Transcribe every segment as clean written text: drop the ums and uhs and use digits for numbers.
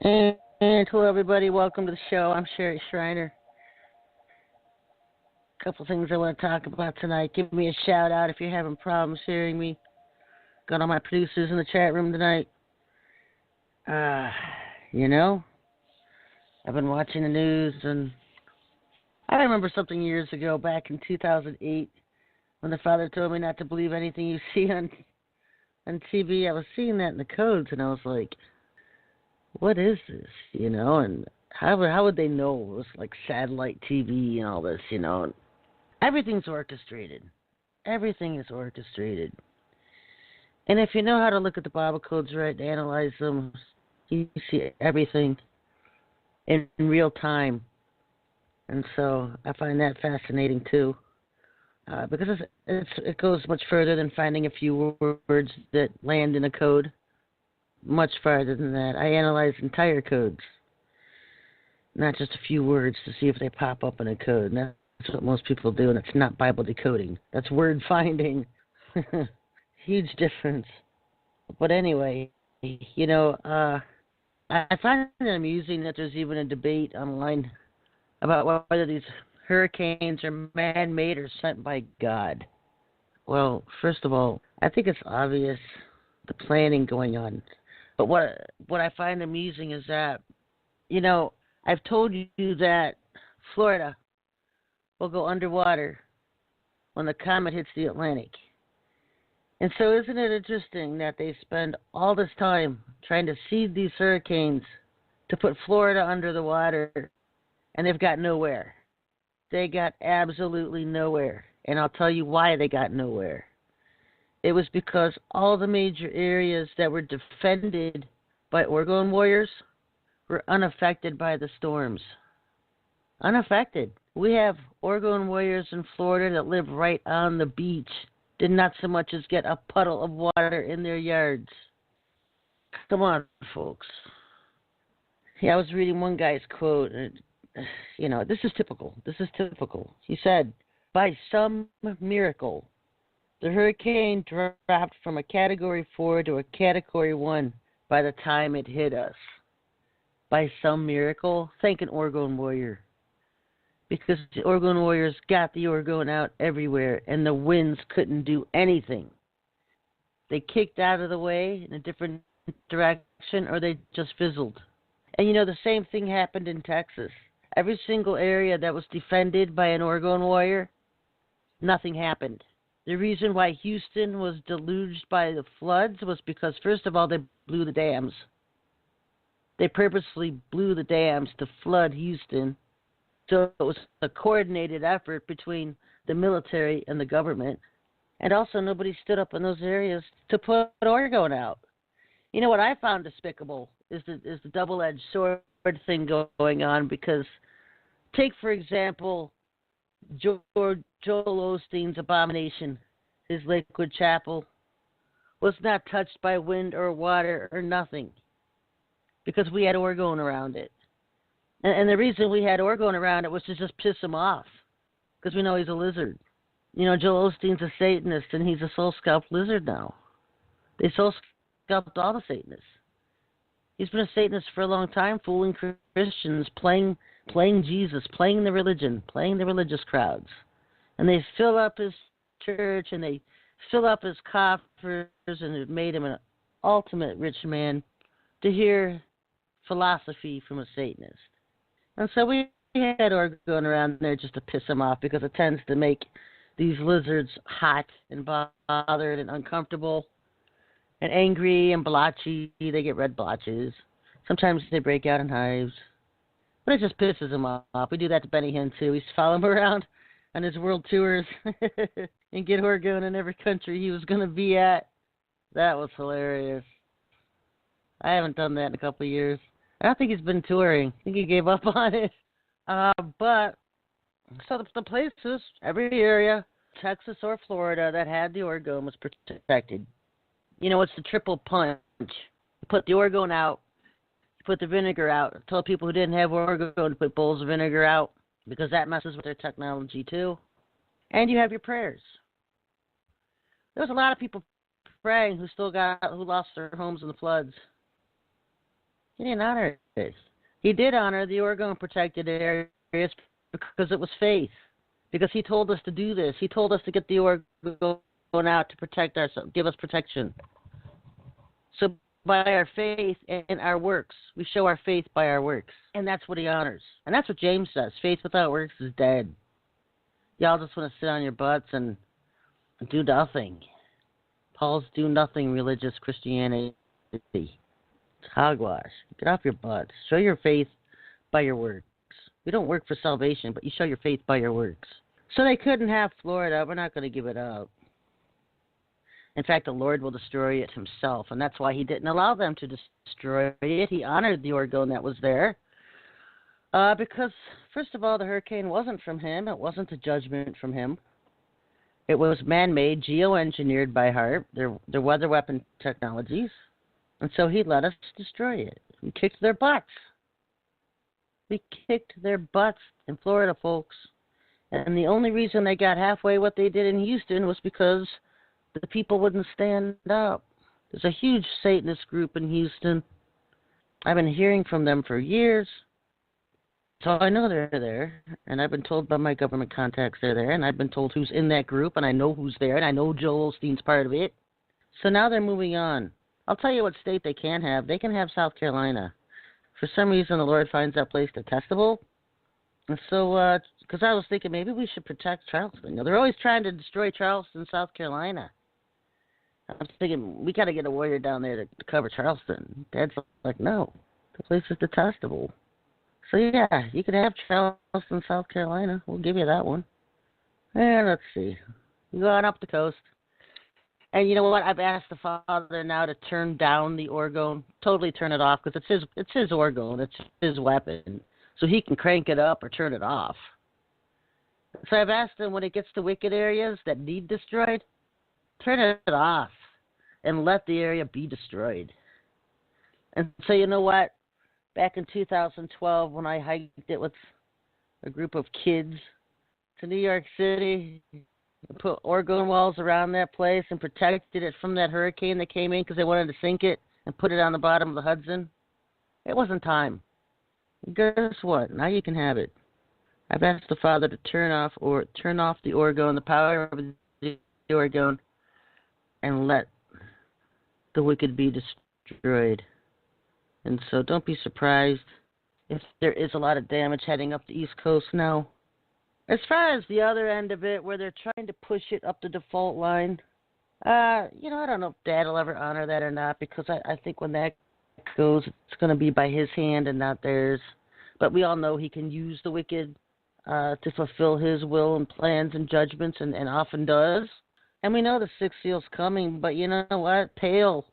And hello, everybody. Welcome to the show. I'm Sherry Schreiner. A couple things I want to talk about tonight. Give me a shout out if you're having problems hearing me. Got all my producers in the chat room tonight. I've been watching the news, and I remember something years ago, back in 2008, when the father told me not to believe anything you see on TV. I was seeing that in the codes, and I was like, what is this, and how would they know it was like satellite TV and all this, Everything's orchestrated. Everything is orchestrated. And if you know how to look at the Bible codes right, to analyze them, you see everything in real time. And so I find that fascinating too, because it goes much further than finding a few words that land in a code. Much farther than that. I analyze entire codes, not just a few words, to see if they pop up in a code. And that's what most people do, and it's not Bible decoding. That's word finding. Huge difference. But anyway, I find it amusing that there's even a debate online about whether these hurricanes are man-made or sent by God. Well, first of all, I think it's obvious the planning going on. But what I find amusing is that, I've told you that Florida will go underwater when the comet hits the Atlantic. And so isn't it interesting that they spend all this time trying to seed these hurricanes to put Florida under the water, and they've got nowhere. They got absolutely nowhere. And I'll tell you why they got nowhere. It was because all the major areas that were defended by Oregon warriors were unaffected by the storms. Unaffected. We have Oregon warriors in Florida that live right on the beach, did not so much as get a puddle of water in their yards. Come on, folks. Yeah, I was reading one guy's quote, and, this is typical. He said, by some miracle, the hurricane dropped from a Category 4 to a Category 1 by the time it hit us. By some miracle, thank an Oregon warrior. Because the Oregon warriors got the Oregon out everywhere, and the winds couldn't do anything. They kicked out of the way in a different direction, or they just fizzled. And the same thing happened in Texas. Every single area that was defended by an Oregon warrior, nothing happened. The reason why Houston was deluged by the floods was because, first of all, they blew the dams. They purposely blew the dams to flood Houston. So it was a coordinated effort between the military and the government. And also, nobody stood up in those areas to put Oregon out. What I found despicable is the double-edged sword thing going on, because take, for example, Joel Osteen's abomination, his liquid chapel, was not touched by wind or water or nothing, because we had Oregon around it. And the reason we had Oregon around it was to just piss him off, because we know he's a lizard. Joel Osteen's a Satanist, and he's a soul-scalped lizard now. They soul-scalped all the Satanists. He's been a Satanist for a long time, fooling Christians, playing Jesus, playing the religion, playing the religious crowds. And they fill up his church, and they fill up his coffers, and it made him an ultimate rich man to hear philosophy from a Satanist. And so we had Oregon around there just to piss him off, because it tends to make these lizards hot and bothered and uncomfortable and angry and blotchy. They get red blotches. Sometimes they break out in hives. But it just pisses him off. We do that to Benny Hinn, too. We used to follow him around on his world tours and get Oregon in every country he was going to be at. That was hilarious. I haven't done that in a couple of years. I don't think he's been touring. I think he gave up on it. But so the places, every area, Texas or Florida, that had the Oregon was protected. It's the triple punch. You put the Oregon out, you put the vinegar out. I told people who didn't have Oregon to put bowls of vinegar out, because that messes with their technology too. And you have your prayers. There was a lot of people praying who lost their homes in the floods. He didn't honor it. He did honor the Oregon protected areas because it was faith. Because he told us to do this. He told us to get the Oregon out to protect ourselves, give us protection. So by our faith and our works, we show our faith by our works. And that's what he honors. And that's what James says. Faith without works is dead. Y'all just want to sit on your butts and do nothing. Paul's do nothing religious Christianity. It's hogwash. Get off your butts. Show your faith by your works. We don't work for salvation, but you show your faith by your works. So they couldn't have Florida. We're not going to give it up. In fact, the Lord will destroy it himself, and that's why he didn't allow them to destroy it. He honored the Oregon that was there because, first of all, the hurricane wasn't from him. It wasn't a judgment from him. It was man-made, geoengineered by HAARP, their weather weapon technologies, and so he let us destroy it. We kicked their butts. We kicked their butts in Florida, folks. And the only reason they got halfway what they did in Houston was because the people wouldn't stand up. There's a huge Satanist group in Houston. I've been hearing from them for years. So I know they're there, and I've been told by my government contacts they're there, and I've been told who's in that group, and I know who's there, and I know Joel Osteen's part of it. So now they're moving on. I'll tell you what state they can have. They can have South Carolina. For some reason, the Lord finds that place detestable. And so, because I was thinking maybe we should protect Charleston. You know, they're always trying to destroy Charleston, South Carolina. I was thinking we got to get a warrior down there to cover Charleston. Dad's like, no, the place is detestable. So, yeah, you could have Charleston, South Carolina. We'll give you that one. And let's see. We're going up the coast. And you know what? I've asked the Father now to turn down the Oregon, totally turn it off, because it's his Oregon. It's his weapon. So he can crank it up or turn it off. So I've asked him when it gets to wicked areas that need destroyed, turn it off and let the area be destroyed. And so you know what? Back in 2012 when I hiked it with a group of kids to New York City, put Oregon walls around that place and protected it from that hurricane that came in because they wanted to sink it and put it on the bottom of the Hudson. It wasn't time. Guess what? Now you can have it. I've asked the Father to turn off the Oregon, the power of the Oregon, and let the wicked be destroyed. And so don't be surprised if there is a lot of damage heading up the East Coast now. As far as the other end of it, where they're trying to push it up the default line, I don't know if Dad will ever honor that or not, because I think when that goes, it's going to be by his hand and not theirs. But we all know he can use the wicked to fulfill his will and plans and judgments, and often does. And we know the sixth seal's coming, but you know what? Pale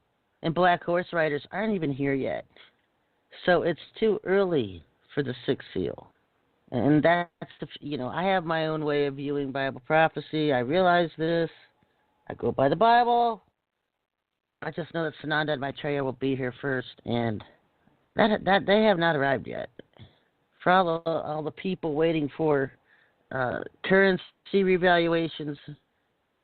and Black Horse Riders aren't even here yet. So it's too early for the sixth seal. And that's I have my own way of viewing Bible prophecy. I realize this. I go by the Bible. I just know that Sananda and Maitreya will be here first, and that they have not arrived yet. For all the people waiting for currency revaluations,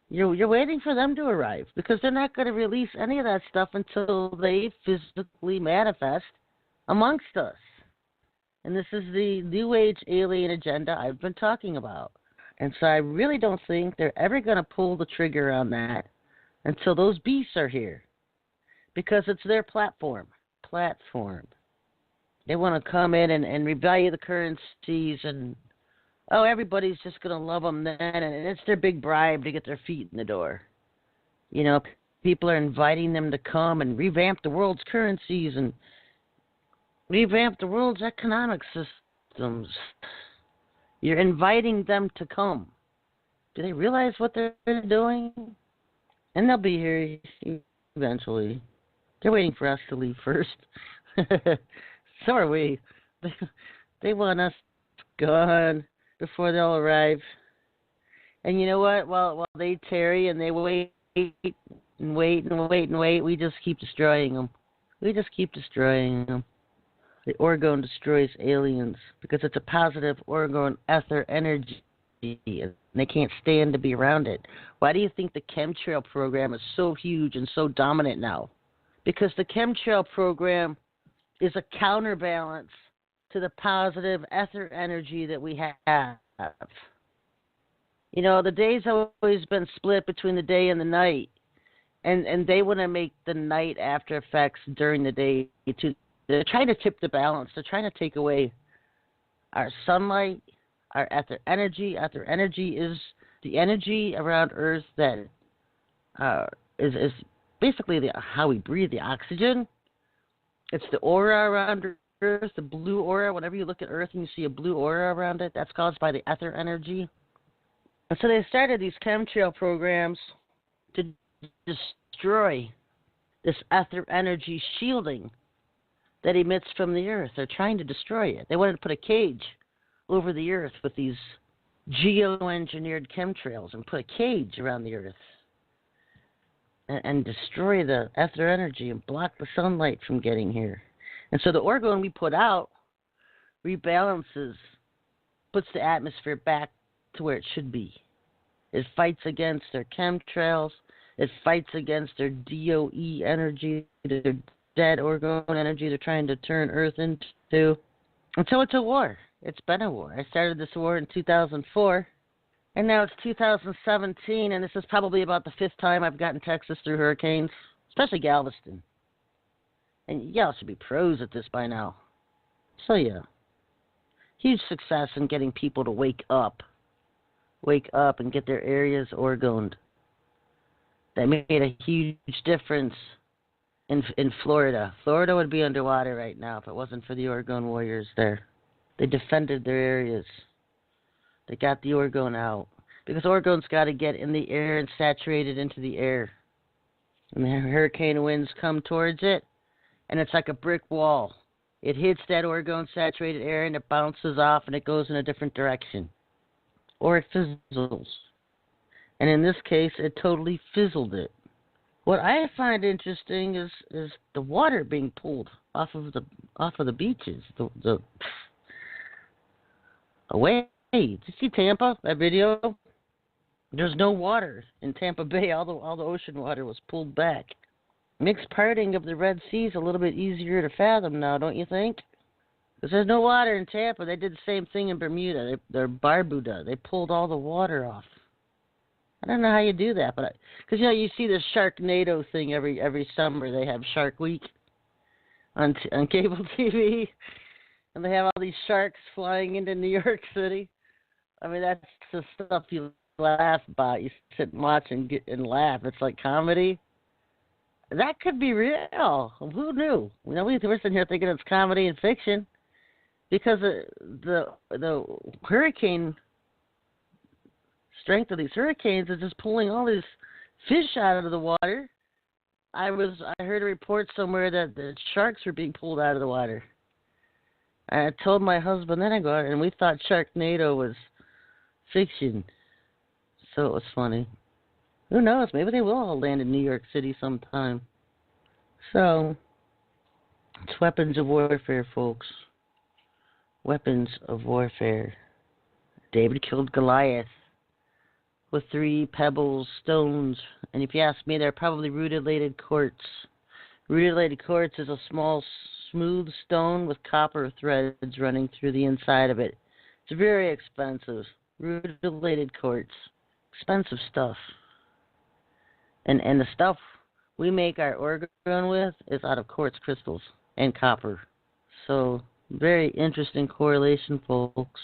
you're waiting for them to arrive, because they're not going to release any of that stuff until they physically manifest amongst us. And this is the New Age alien agenda I've been talking about. And so I really don't think they're ever going to pull the trigger on that until those beasts are here. Because it's their platform. They want to come in and revalue the currencies, and, everybody's just going to love them then. And it's their big bribe to get their feet in the door. You know, people are inviting them to come and revamp the world's currencies and revamp the world's economic systems. You're inviting them to come. Do they realize what they're doing? And they'll be here eventually. They're waiting for us to leave first. So are we. They want us gone before they'll arrive. And you know what? While they tarry and they wait and wait and wait and wait, we just keep destroying them. The Oregon destroys aliens because it's a positive Oregon ether energy, and they can't stand to be around it. Why do you think the chemtrail program is so huge and so dominant now? Because the chemtrail program is a counterbalance to the positive ether energy that we have. You know, the day's always been split between the day and the night, and they want to make the night after effects during the day too. They're trying to tip the balance. They're trying to take away our sunlight, our ether energy. Ether energy is the energy around Earth that is basically how we breathe, the oxygen. It's the aura around Earth, the blue aura. Whenever you look at Earth and you see a blue aura around it, that's caused by the ether energy. And so they started these chemtrail programs to destroy this ether energy shielding that emits from the Earth. They're trying to destroy it. They wanted to put a cage over the Earth with these geoengineered chemtrails and put a cage around the Earth and destroy the ether energy and block the sunlight from getting here. And so the orgone we put out rebalances, puts the atmosphere back to where it should be. It fights against their chemtrails. It fights against their DOE energy, their dead orgone energy they're trying to turn Earth into. And so it's a war. It's been a war. I started this war in 2004, and now it's 2017, and this is probably about the 5th time I've gotten Texas through hurricanes, especially Galveston. And y'all should be pros at this by now. So yeah, huge success in getting people to wake up and get their areas orgoned. That made a huge difference in Florida. Florida would be underwater right now if it wasn't for the orgone warriors there. They defended their areas. They got the orgone out. Because orgone's got to get in the air and saturate it into the air. And the hurricane winds come towards it, and it's like a brick wall. It hits that orgone-saturated air, and it bounces off, and it goes in a different direction. Or it fizzles. And in this case, it totally fizzled it. What I find interesting is the water being pulled off of the beaches. Away. Did you see Tampa? That video? There's no water in Tampa Bay. All the ocean water was pulled back. Mixed parting of the Red Sea is a little bit easier to fathom now, don't you think? Because there's no water in Tampa. They did the same thing in Bermuda. They're Barbuda. They pulled all the water off. I don't know how you do that, but because you see the Sharknado thing every summer. They have Shark Week on cable TV, and they have all these sharks flying into New York City. I mean, that's the stuff you laugh about. You sit and watch and laugh. It's like comedy. That could be real. Who knew? You know, we're sitting here thinking it's comedy and fiction because the hurricane strength of these hurricanes is just pulling all these fish out of the water. I heard a report somewhere that the sharks were being pulled out of the water. I told my husband then I go out, and we thought Sharknado was fiction. So it was funny. Who knows? Maybe they will all land in New York City sometime. So it's weapons of warfare, folks. Weapons of warfare. David killed Goliath with 3 pebbles, stones, and if you ask me, they're probably rutilated quartz. Rutilated quartz is a small, smooth stone with copper threads running through the inside of it. It's very expensive. Rutilated quartz. Expensive stuff. And the stuff we make our orgone with is out of quartz crystals and copper. So, very interesting correlation, folks,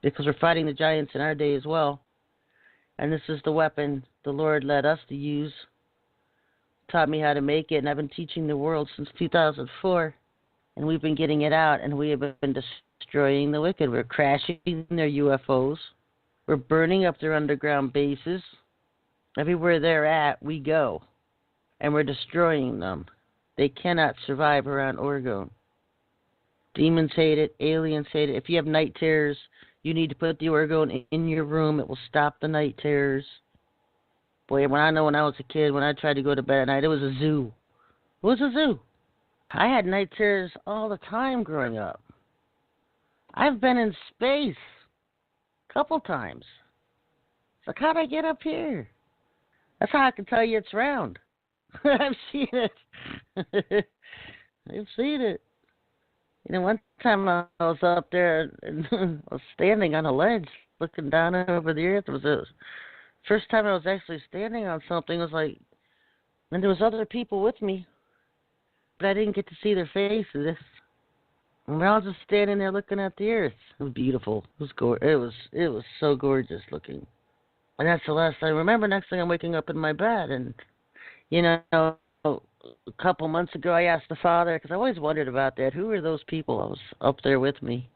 because we're fighting the giants in our day as well. And this is the weapon the Lord led us to use. Taught me how to make it, and I've been teaching the world since 2004. And we've been getting it out, and we have been destroying the wicked. We're crashing their UFOs. We're burning up their underground bases. Everywhere they're at, we go. And we're destroying them. They cannot survive around orgone. Demons hate it. Aliens hate it. If you have night terrors, you need to put the orgone in your room. It will stop the night terrors. Boy, when I was a kid, when I tried to go to bed at night, it was a zoo. It was a zoo. I had night terrors all the time growing up. I've been in space a couple times. So how'd I get up here? That's how I can tell you it's round. I've seen it. I've seen it. One time I was up there and I was standing on a ledge looking down over the earth. It was the first time I was actually standing on something. It was like, and there was other people with me, but I didn't get to see their faces. And we're all just standing there looking at the earth. It was beautiful. It was so gorgeous looking. And that's the last I remember. Next thing I'm waking up in my bed, and a couple months ago I asked the Father, because I always wondered about that. Who were those people that was up there with me?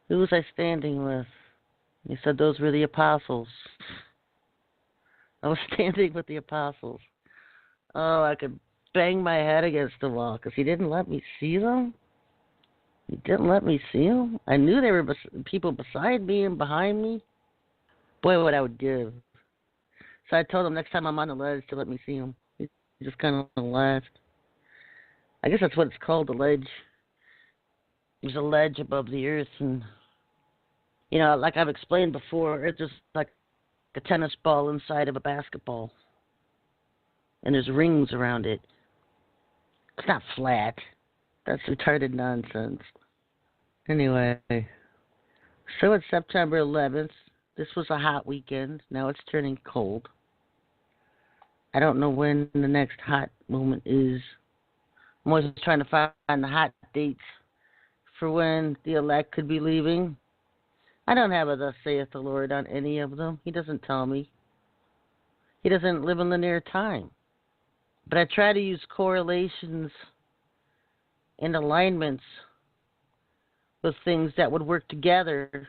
Who was I standing with? He said those were the apostles. I was standing with the apostles. Oh, I could bang my head against the wall because he didn't let me see them. He didn't let me see them. I knew there were people beside me and behind me. Boy, what I would give. So I told him next time I'm on the ledge to let me see him. He just kind of laughed. I guess that's what it's called, the ledge. There's a ledge above the earth, and like I've explained before, it's just like a tennis ball inside of a basketball, and there's rings around it. It's not flat. That's retarded nonsense. Anyway, so it's September 11th. This was a hot weekend. Now it's turning cold. I don't know when the next hot moment is. I'm always trying to find the hot dates for when the elect could be leaving. I don't have a thus saith the Lord on any of them. He doesn't tell me. He doesn't live in linear time. But I try to use correlations and alignments with things that would work together.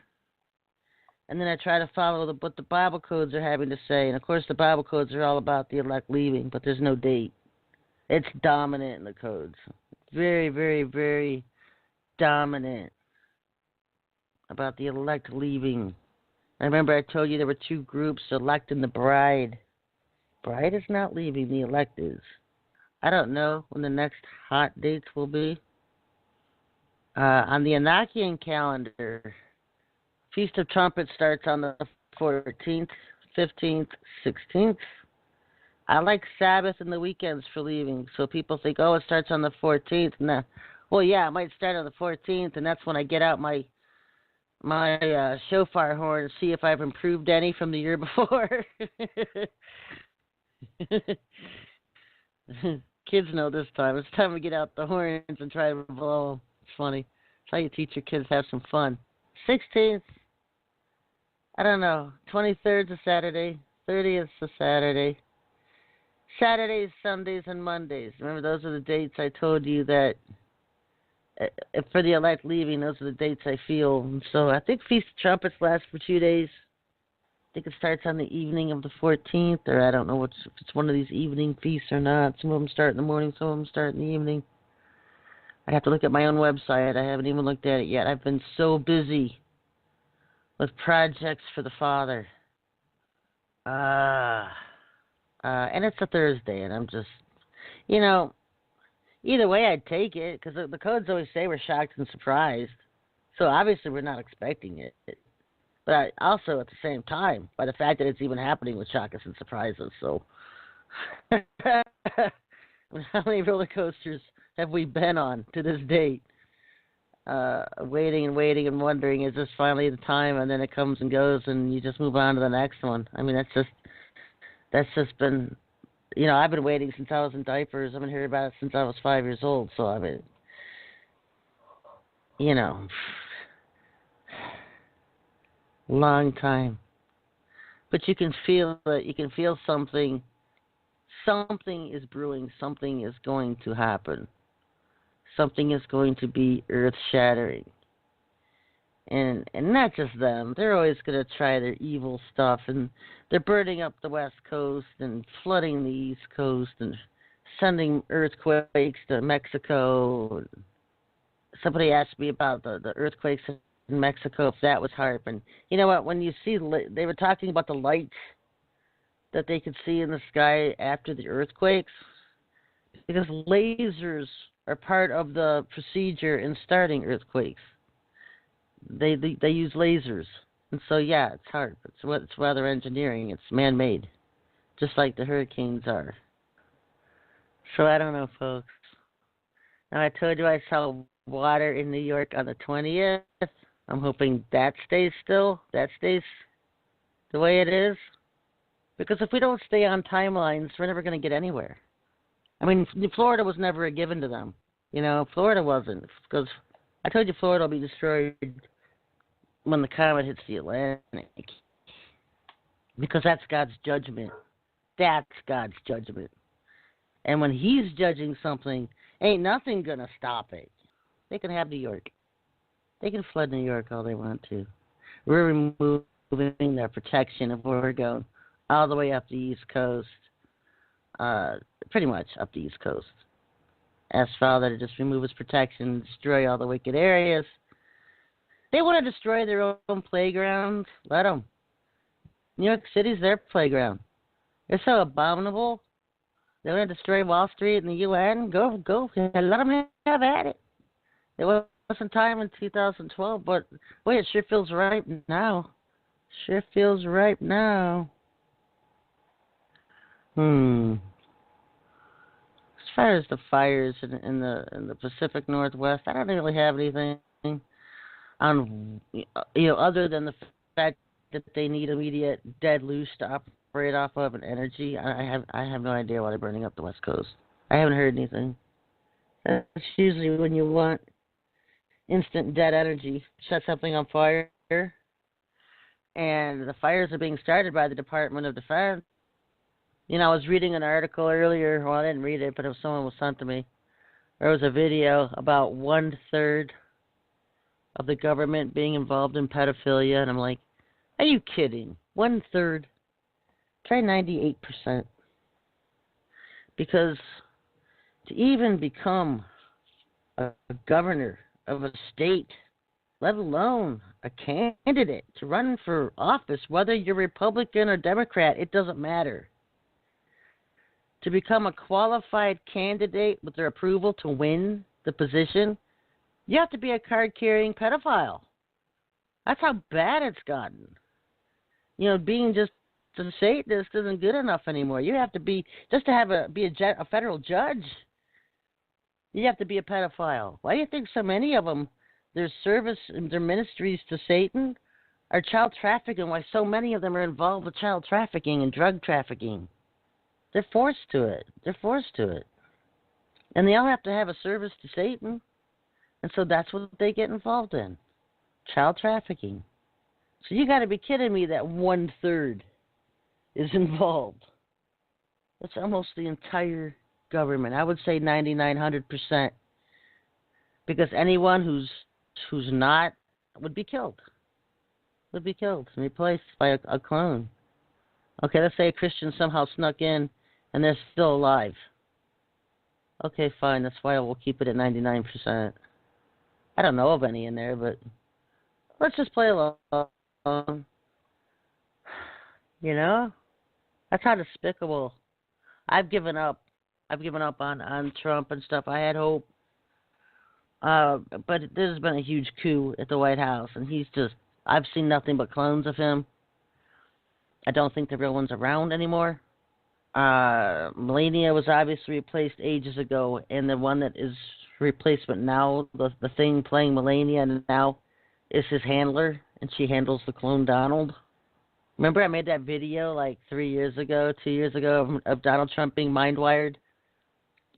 And then I try to follow what the Bible codes are having to say. And, of course, the Bible codes are all about the elect leaving, but there's no date. It's dominant in the codes. Very, very, very dominant about the elect leaving. I remember I told you there were two groups, the elect and the bride. Bride is not leaving, the elect is. I don't know when the next hot dates will be. On the Enochian calendar, Feast of Trumpets starts on the 14th, 15th, 16th. I like Sabbath and the weekends for leaving, so people think, it starts on the 14th. Nah. Well, yeah, it might start on the 14th, and that's when I get out my shofar horn and see if I've improved any from the year before. Kids know this time. It's time to get out the horns and try to blow. It's funny. It's how you teach your kids to have some fun. 16th, I don't know. 23rd's a Saturday. 30th's a Saturday. Saturdays, Sundays, and Mondays. Remember, those are the dates I told you that for the elect leaving, those are the dates I feel. And so I think Feast of Trumpets lasts for 2 days. I think it starts on the evening of the 14th, or I don't know if it's one of these evening feasts or not. Some of them start in the morning, some of them start in the evening. I have to look at my own website. I haven't even looked at it yet. I've been so busy with projects for the Father. And it's a Thursday, and I'm just, either way I'd take it, because the codes always say we're shocked and surprised. So obviously we're not expecting it. But I also, at the same time, by the fact that it's even happening, would shock us and surprise us. So how many roller coasters have we been on to this date? Waiting and wondering, is this finally the time? And then it comes and goes, and you just move on to the next one. I mean, that's just been, I've been waiting since I was in diapers. I've been hearing about it since I was 5 years old. So, I mean, long time. But you can feel it. You can feel something. Something is brewing. Something is going to happen. Something is going to be earth-shattering. And not just them. They're always going to try their evil stuff. And they're burning up the West Coast and flooding the East Coast and sending earthquakes to Mexico. Somebody asked me about the earthquakes in Mexico, if that was HARP. And you know what? When you see, they were talking about the lights that they could see in the sky after the earthquakes. Because lasers are part of the procedure in starting earthquakes. They use lasers. And so, yeah, it's HARP. It's weather engineering. It's man-made, just like the hurricanes are. So I don't know, folks. Now, I told you I saw water in New York on the 20th. I'm hoping that stays still. That stays the way it is. Because if we don't stay on timelines, we're never going to get anywhere. I mean, Florida was never a given to them. You know, Florida wasn't. Because I told you Florida will be destroyed when the comet hits the Atlantic. Because that's God's judgment. That's God's judgment. And when he's judging something, ain't nothing going to stop it. They can have New York. They can flood New York all they want to. We're removing their protection of Oregon all the way up the East Coast. Pretty much up the East Coast. Ask Father to just remove his protection, destroy all the wicked areas. They want to destroy their own playground. Let them. New York City's their playground. They're so abominable. They want to destroy Wall Street and the UN. Go. Let them have at it. There wasn't time in 2012, but boy, it sure feels right now. As far as the fires in the Pacific Northwest, I don't really have anything on, other than the fact that they need immediate dead loose to operate off of an energy. I have no idea why they're burning up the West Coast. I haven't heard anything. That's usually when you want instant dead energy. Set something on fire, and the fires are being started by the Department of Defense. I was reading an article earlier. Well, I didn't read it, but if someone was sent to me, there was a video about 1/3 of the government being involved in pedophilia, and I'm like, are you kidding? 1/3? Try 98%. Because to even become a governor of a state, let alone a candidate to run for office, whether you're Republican or Democrat, it doesn't matter. To become a qualified candidate with their approval to win the position, you have to be a card-carrying pedophile. That's how bad it's gotten. Being just a Satanist isn't good enough anymore. You have to be, just to be a federal judge, you have to be a pedophile. Why do you think so many of them, their service and their ministries to Satan are child trafficking? Why so many of them are involved with child trafficking and drug trafficking? They're forced to it. And they all have to have a service to Satan. And so that's what they get involved in. Child trafficking. So you got to be kidding me that 1/3 is involved. That's almost the entire government. I would say 99-100%. Because anyone who's not would be killed. And replaced by a clone. Okay, let's say a Christian somehow snuck in and they're still alive. Okay, fine. That's why we'll keep it at 99%. I don't know of any in there, but let's just play along. That's how despicable. I've given up. On Trump and stuff. I had hope. But there's been a huge coup at the White House, and I've seen nothing but clones of him. I don't think the real one's around anymore. Melania was obviously replaced ages ago, and the one that is replacement now, the thing playing Melania now, is his handler, and she handles the clone Donald. Remember I made that video like 2 years ago of Donald Trump being mind-wired?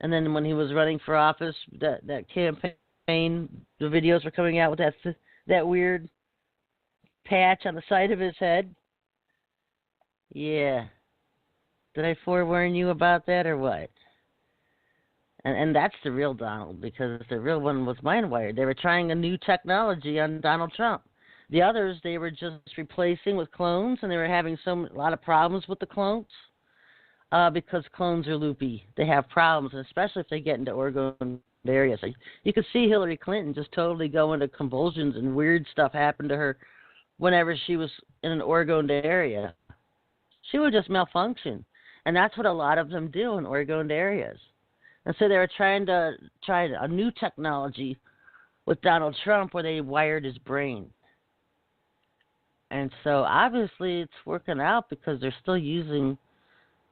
And then when he was running for office, that campaign, the videos were coming out with that weird patch on the side of his head. Yeah. Did I forewarn you about that or what? And that's the real Donald, because the real one was mind-wired. They were trying a new technology on Donald Trump. The others, they were just replacing with clones, and they were having a lot of problems with the clones because clones are loopy. They have problems, and especially if they get into Oregon areas. So you could see Hillary Clinton just totally go into convulsions, and weird stuff happened to her whenever she was in an Oregon area. She would just malfunction. And that's what a lot of them do in Oregon areas. And so they were trying a new technology with Donald Trump where they wired his brain. And so obviously it's working out because they're still using,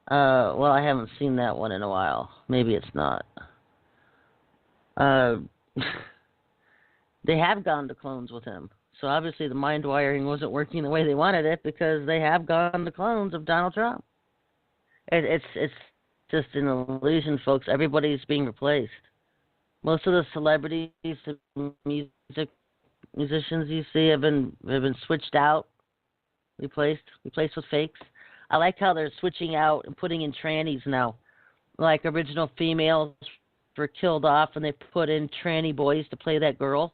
I haven't seen that one in a while. Maybe it's not. They have gone to clones with him. So obviously the mind wiring wasn't working the way they wanted it because they have gone to clones of Donald Trump. It's just an illusion, folks. Everybody's being replaced. Most of the celebrities, the musicians you see have been switched out, replaced with fakes. I like how they're switching out and putting in trannies now. Like original females were killed off and they put in tranny boys to play that girl.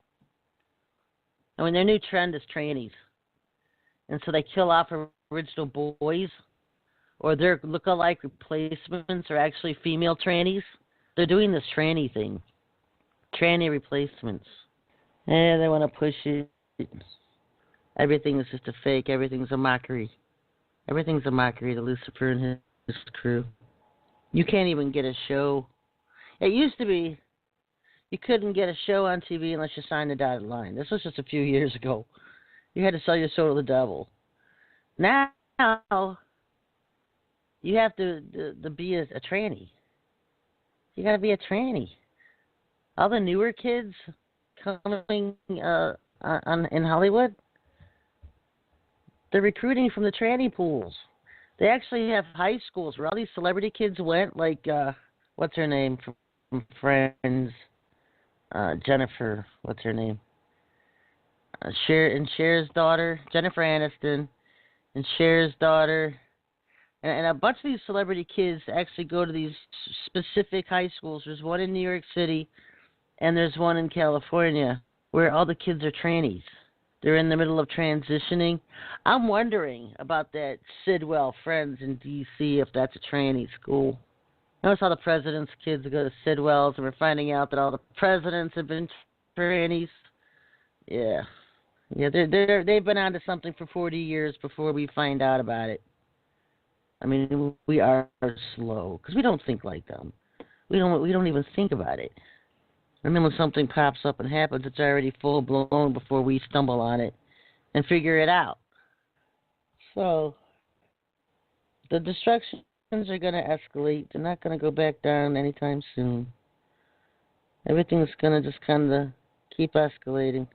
I mean, their new trend is trannies. And so they kill off original boys, or their look-alike replacements are actually female trannies. They're doing this tranny thing. Tranny replacements. And they want to push it. Everything is just a fake. Everything's a mockery. Everything's a mockery to Lucifer and his crew. You can't even get a show. It used to be you couldn't get a show on TV unless you signed the dotted line. This was just a few years ago. You had to sell your soul to the devil. Now you have to be a tranny. You got to be a tranny. All the newer kids coming in Hollywood, they're recruiting from the tranny pools. They actually have high schools where all these celebrity kids went, like, what's her name from Friends? Jennifer, what's her name? Cher's daughter, Jennifer Aniston, and Cher's daughter. And a bunch of these celebrity kids actually go to these specific high schools. There's one in New York City, and there's one in California, where all the kids are trannies. They're in the middle of transitioning. I'm wondering about that Sidwell Friends in D.C., if that's a tranny school. Notice how the president's kids go to Sidwell's, and we're finding out that all the presidents have been trannies. Yeah, they've been on to something for 40 years before we find out about it. I mean, we are slow because we don't think like them. We don't even think about it. And then when something pops up and happens, it's already full blown before we stumble on it and figure it out. So the destructions are going to escalate. They're not going to go back down anytime soon. Everything's going to just kind of keep escalating.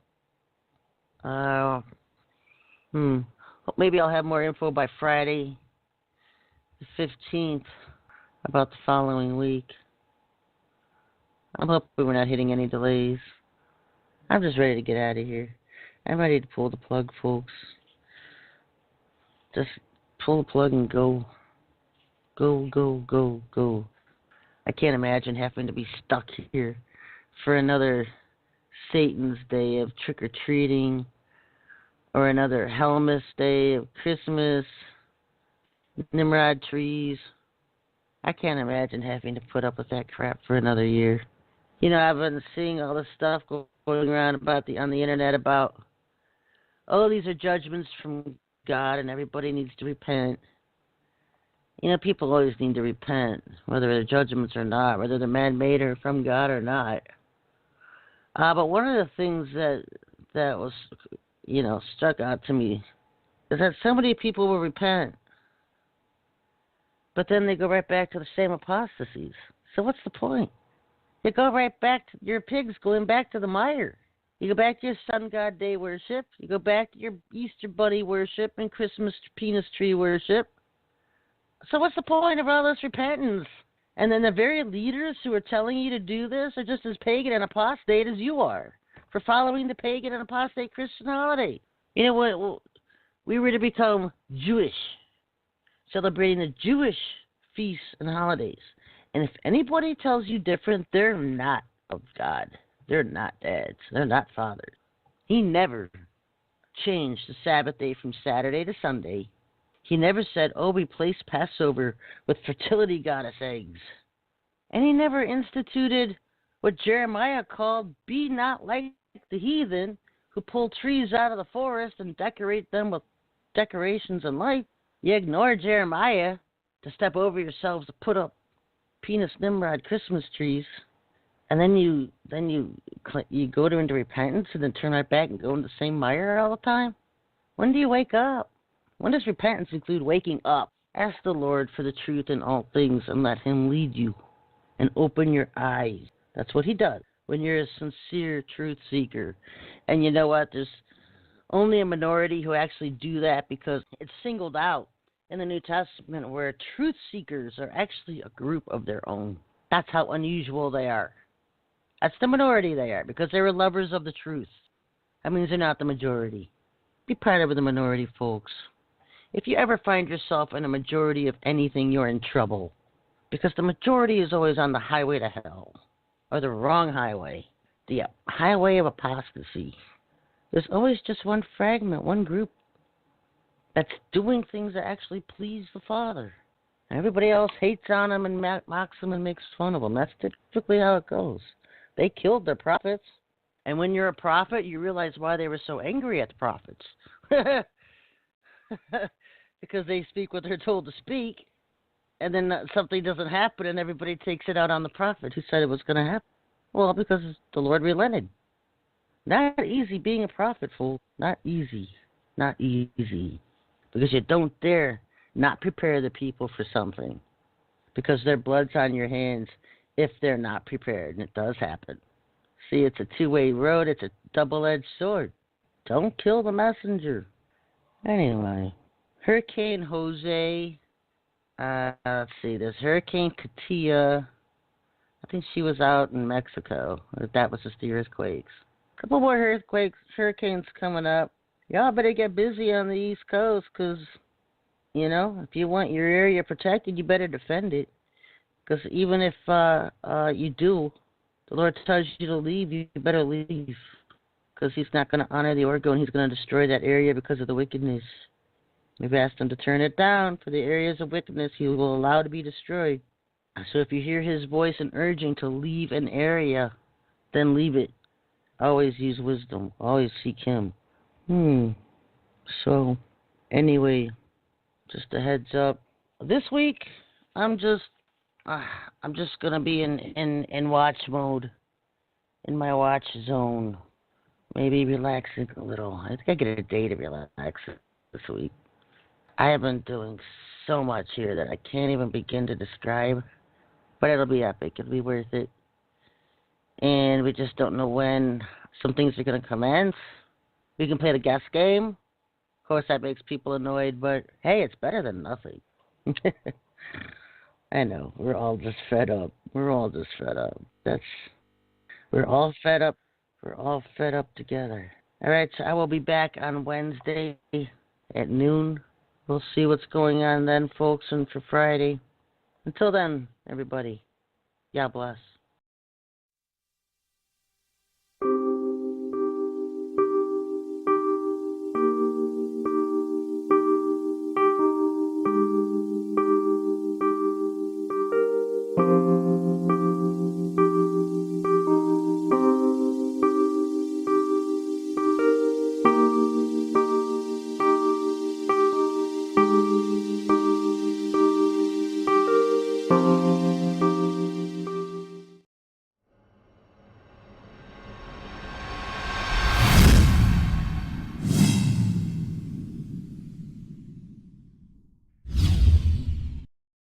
Maybe I'll have more info by Friday, the 15th, about the following week. I'm hoping we're not hitting any delays. I'm just ready to get out of here. I'm ready to pull the plug, folks. Just pull the plug and go. Go, go, go, go. I can't imagine having to be stuck here for another Satan's Day of trick-or-treating or another Helmas Day of Christmas, Nimrod trees. I can't imagine having to put up with that crap for another year. You know, I've been seeing all this stuff going around on the internet about, oh, these are judgments from God and everybody needs to repent. You know, people always need to repent, whether they're judgments or not, whether they're man-made or from God or not. But one of the things that was, stuck out to me is that so many people will repent, but then they go right back to the same apostasies. So what's the point? You go right back to your pigs going back to the mire. You go back to your sun god day worship. You go back to your Easter bunny worship and Christmas penis tree worship. So what's the point of all this repentance? And then the very leaders who are telling you to do this are just as pagan and apostate as you are for following the pagan and apostate Christian holiday. You know what? We were to become Jewish, celebrating the Jewish feasts and holidays. And if anybody tells you different, they're not of God. They're not dads. They're not fathers. He never changed the Sabbath day from Saturday to Sunday. He never said, oh, replace Passover with fertility goddess eggs. And he never instituted what Jeremiah called, be not like the heathen who pull trees out of the forest and decorate them with decorations and lights. You ignore Jeremiah to step over yourselves to put up penis Nimrod Christmas trees. And then you go into repentance and then turn right back and go into the same mire all the time? When do you wake up? When does repentance include waking up? Ask the Lord for the truth in all things and let him lead you and open your eyes. That's what he does. when you're a sincere truth seeker. And you know what? There's only a minority who actually do that because it's singled out in the New Testament where truth seekers are actually a group of their own. That's how unusual they are. That's the minority they are because they were lovers of the truth. That means they're not the majority. Be part of the minority, folks. If you ever find yourself in a majority of anything, you're in trouble. Because the majority is always on the highway to hell. Or the wrong highway. The highway of apostasy. There's always just one fragment, one group that's doing things that actually please the Father. Everybody else hates on them and mocks them and makes fun of them. That's typically how it goes. They killed their prophets. And when you're a prophet, you realize why they were so angry at the prophets. Because they speak what they're told to speak. And then something doesn't happen and everybody takes it out on the prophet who said it was going to happen. Well, because the Lord relented. Not easy being a prophet, fool. Not easy. Not easy. Because you don't dare not prepare the people for something. Because their blood's on your hands if they're not prepared. And it does happen. See, it's a two-way road. It's a double-edged sword. Don't kill the messenger. Anyway. Hurricane Jose. Let's see. There's Hurricane Katia. I think she was out in Mexico. That was just the earthquakes. A couple more hurricanes coming up. Y'all better get busy on the East Coast because, you know, if you want your area protected, you better defend it. Because even if you do, the Lord tells you to leave, you better leave. Because he's not going to honor the Orgo and he's going to destroy that area because of the wickedness. We've asked him to turn it down for the areas of wickedness he will allow to be destroyed. So if you hear his voice and urging to leave an area, then leave it. Always use wisdom. Always seek him. So, anyway, just a heads up. This week, I'm just gonna be in watch mode, in my watch zone. Maybe relaxing a little. I think I get a day to relax this week. I have been doing so much here that I can't even begin to describe, but it'll be epic. It'll be worth it. And we just don't know when some things are going to commence. We can play the guess game. Of course, that makes people annoyed, but hey, it's better than nothing. I know. We're all just fed up. We're all fed up. We're all fed up together. All right, so I will be back on Wednesday at noon. We'll see what's going on then, folks, and for Friday. Until then, everybody, God bless.